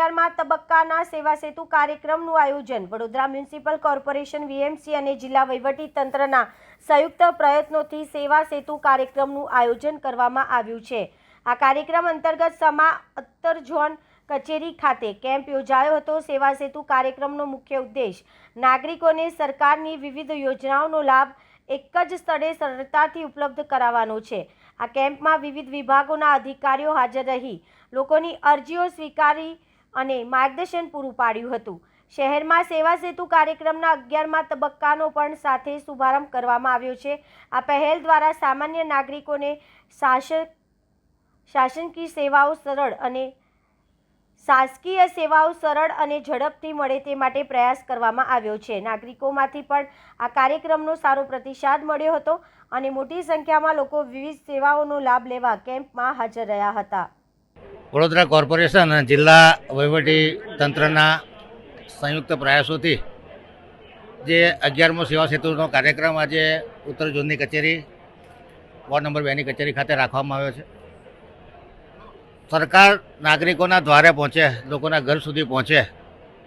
11મા તબક્કાના સેવા સેતુ કાર્યક્રમનું આયોજન વડોદરા મ્યુનિસિપલ કોર્પોરેશન વીએમસી અને જિલ્લા વહીવટી તંત્રના સંયુક્ત પ્રયત્નોથી સેવા સેતુ કાર્યક્રમનું આયોજન કરવામાં આવ્યું છે। આ કાર્યક્રમ અંતર્ગત સમા અત્તર ઝોન કચેરી ખાતે કેમ્પ યોજાયો હતો। સેવા સેતુ કાર્યક્રમનો મુખ્ય ઉદ્દેશ નાગરિકોને સરકારની વિવિધ યોજનાઓનો લાભ એક જ સ્થળે સરળતાથી ઉપલબ્ધ કરાવવાનો છે। આ કેમ્પમાં વિવિધ વિભાગોના અધિકારીઓ હાજર રહી લોકોની અરજીઓ સ્વીકારી અને માર્ગદર્શન પૂરું પાડ્યું હતું। શહેરમાં સેવા સેતુ કાર્યક્રમના 11મા તબક્કાનો પણ સાથે શુભારંભ કરવામાં આવ્યો છે। આ પહેલ દ્વારા સામાન્ય નાગરિકોને શાસકીય સેવાઓ સરળ અને ઝડપથી મળે તે માટે પ્રયાસ કરવામાં આવ્યો છે। નાગરિકોમાંથી પણ આ કાર્યક્રમનો સારો પ્રતિસાદ મળ્યો હતો અને મોટી સંખ્યામાં લોકો વિવિધ સેવાઓનો લાભ લેવા કેમ્પમાં હાજર રહ્યા હતા। વડોદરા કોર્પોરેશન અને જિલ્લા વહીવટી તંત્રના સંયુક્ત પ્રયાસોથી જે 11મો સેવા સેતુનો કાર્યક્રમ આજે ઉત્તર ઝોનની કચેરી વોર્ડ નંબર 2ની કચેરી ખાતે રાખવામાં આવ્યો છે। સરકાર નાગરિકોના દ્વારે પહોંચે, લોકોના ઘર સુધી પહોંચે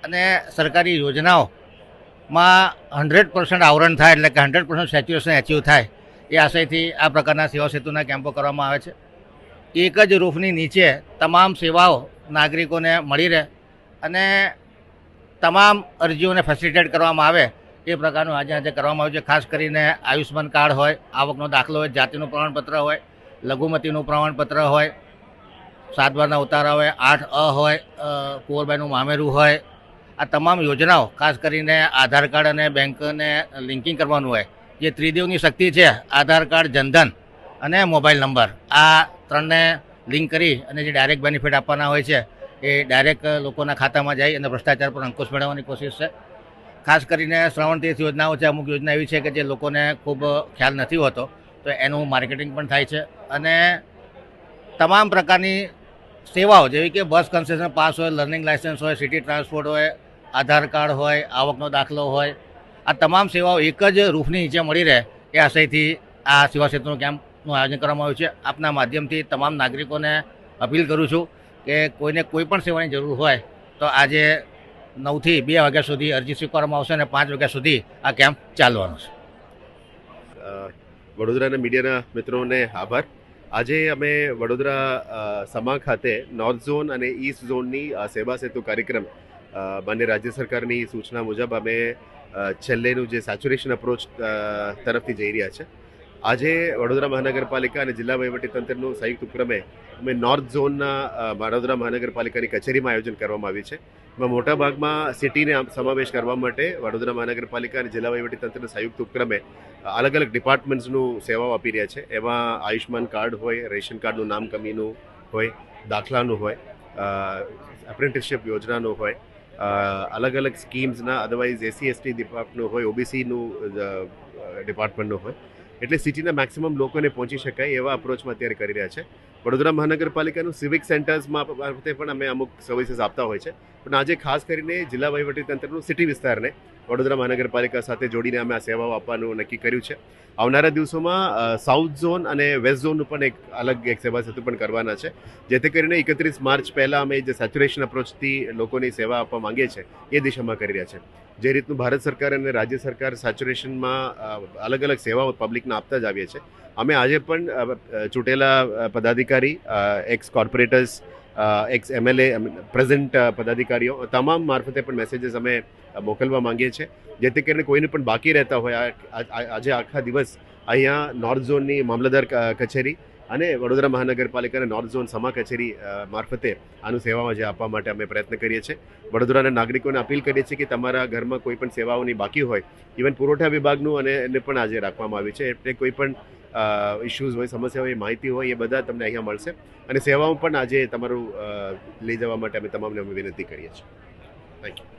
અને સરકારી યોજનાઓમાં 100% આવરણ થાય, એટલે કે 100% સેચ્યુરેશન એચીવ થાય એ આશયથી આ પ્રકારના સેવા સેતુના કેમ્પો કરવામાં આવે છે। એક જ રૂફની નીચે તમામ સેવાઓ નાગરિકોને મળી રહે અને તમામ અરજીઓને ફેસિલિટેટ કરવામાં આવે એ પ્રકારનું આજે કરવામાં આવ્યું છે। ખાસ કરીને આયુષ્યમાન કાર્ડ હોય, આવકનો દાખલો હોય, જાતિનું પ્રમાણપત્ર હોય, લઘુમતીનું પ્રમાણપત્ર હોય, 7 બારના ઉતારા હોય, 8A હોય, કુંવરબાઈનું મામેરું હોય, આ તમામ યોજનાઓ ખાસ કરીને આધાર કાર્ડ અને બેંકને લિંકિંગ કરવાનું હોય, જે ત્રિદેવની શક્તિ છે આધાર કાર્ડ, જનધન અને મોબાઈલ નંબર, આ ત્રણને લિંક કરી અને જે ડાયરેક્ટ બેનિફિટ આપવાના હોય છે એ ડાયરેક્ટ લોકોના ખાતામાં જાય અને ભ્રષ્ટાચાર પર અંકુશ મેળવવાની કોશિશ છે। ખાસ કરીને શ્રવણ તીર્થ યોજનાઓ છે, અમુક યોજના એવી છે કે જે લોકોને ખૂબ ખ્યાલ નથી હોતો, તો એનું માર્કેટિંગ પણ થાય છે અને તમામ પ્રકારની સેવાઓ જેવી કે બસ કન્સેશન પાસ હોય, લર્નિંગ લાયસન્સ હોય, સિટી ટ્રાન્સપોર્ટ હોય, આધાર કાર્ડ હોય, આવકનો દાખલો હોય, આ તમામ સેવાઓ એક જ રૂફની નીચે મળી રહે એ આશયથી આ સેવા સેતુનું કેમ્પનું આયોજન કરવામાં આવ્યું છે। આપના માધ્યમથી તમામ નાગરિકોને અપીલ કરું છું કે કોઈને કોઈ પણ સેવાની જરૂર હોય તો આજે 9 થી 2 વાગ્યા સુધી અરજી સ્વીકારવામાં આવશે અને 5 વાગ્યા સુધી આ કેમ્પ ચાલવાનો છે। વડોદરાના મીડિયાના મિત્રોને આભાર। આજે અમે વડોદરા સમા ખાતે નોર્થ ઝોન અને ઈસ્ટ ઝોનની સેવા સેતુ કાર્યક્રમ બંને રાજ્ય સરકારની સૂચના મુજબ અમે છેલ્લેનું જે સેચ્યુરેશન અપ્રોચ તરફથી જઈ રહ્યા છે। આજે વડોદરા મહાનગરપાલિકા અને જિલ્લા વહીવટીતંત્રનું સંયુક્ત ઉપક્રમે અમે નોર્થ ઝોનના વડોદરા મહાનગરપાલિકાની કચેરીમાં આયોજન કરવામાં આવ્યું છે। એમાં મોટાભાગમાં સિટીને સમાવેશ કરવા માટે વડોદરા મહાનગરપાલિકા અને જિલ્લા વહીવટીતંત્રના સંયુક્ત ઉપક્રમે અલગ અલગ ડિપાર્ટમેન્ટ્સનું સેવાઓ આપી રહ્યા છે। એમાં આયુષ્યમાન કાર્ડ હોય, રેશન કાર્ડનું નામ કમીનું હોય, દાખલાનું હોય, એપ્રેન્ટિસશીપ યોજનાનું હોય, અલગ અલગ સ્કીમ્સના અદરવાઇઝ SC/ST ડિપાર્ટમેન્ટનું હોય, OBCનું ડિપાર્ટમેન્ટનું હોય, એટલે સિટીના મેક્સિમમ લોકોને પહોંચી શકાય એવા અપ્રોચમાં અત્યારે કરી રહ્યા છે। વડોદરા મહાનગરપાલિકાનું સિવિક સેન્ટર્સમાં પણ અમે અમુક સર્વિસીસ આપતા હોય છે, પણ આજે ખાસ કરીને જિલ્લા વહીવટીતંત્રનું સિટી વિસ્તારને વડોદરા મહાનગરપાલિકા સાથે જોડીને અમે આ સેવાઓ આપવાનું નક્કી કર્યું છે। આવનારા દિવસોમાં સાઉથ ઝોન અને વેસ્ટ ઝોનનું પણ એક સેવા સેતુ પણ કરવાના છે, જેથી કરીને 31 માર્ચ પહેલાં અમે જે સેચ્યુરેશન અપ્રોચથી લોકોની સેવા આપવા માંગીએ છીએ એ દિશામાં કરી રહ્યા છે। જે રીતનું ભારત સરકાર અને રાજ્ય સરકાર સેચ્યુરેશનમાં અલગ અલગ સેવાઓ પબ્લિકને આપતા જ આવીએ છીએ, અમે આજે પણ ચૂંટેલા પદાધિકારી, ex corporators, ex MLA, present પદાધિકારીઓ તમામ મારફતે પણ મેસેજીસ અમે મોકલવા માંગીએ છીએ, જેથી કરીને કોઈને પણ બાકી રહેતા હોય આજે આખા દિવસ અહીંયા નોર્થ ઝોનની મામલતદાર કચેરી અને વડોદરા મહાનગરપાલિકાના નોર્થ ઝોન સમા કચેરી મારફતે આનું સેવામાં જે આપવા માટે અમે પ્રયત્ન કરીએ છીએ। વડોદરાના નાગરિકોને અપીલ કરીએ છીએ કે તમારા ઘરમાં કોઈ પણ સેવાઓની બાકી હોય, ઇવન પુરવઠા વિભાગનું અને એને પણ આજે રાખવામાં આવ્યું છે, એટલે કોઈ પણ ઇશ્યુઝ હોય, સમસ્યા હોય, માહિતી હોય, એ બધા તમને અહીંયા મળશે અને સેવાઓ પણ આજે તમારું લઈ જવા માટે અમે તમામને વિનંતી કરીએ છીએ। Thank you.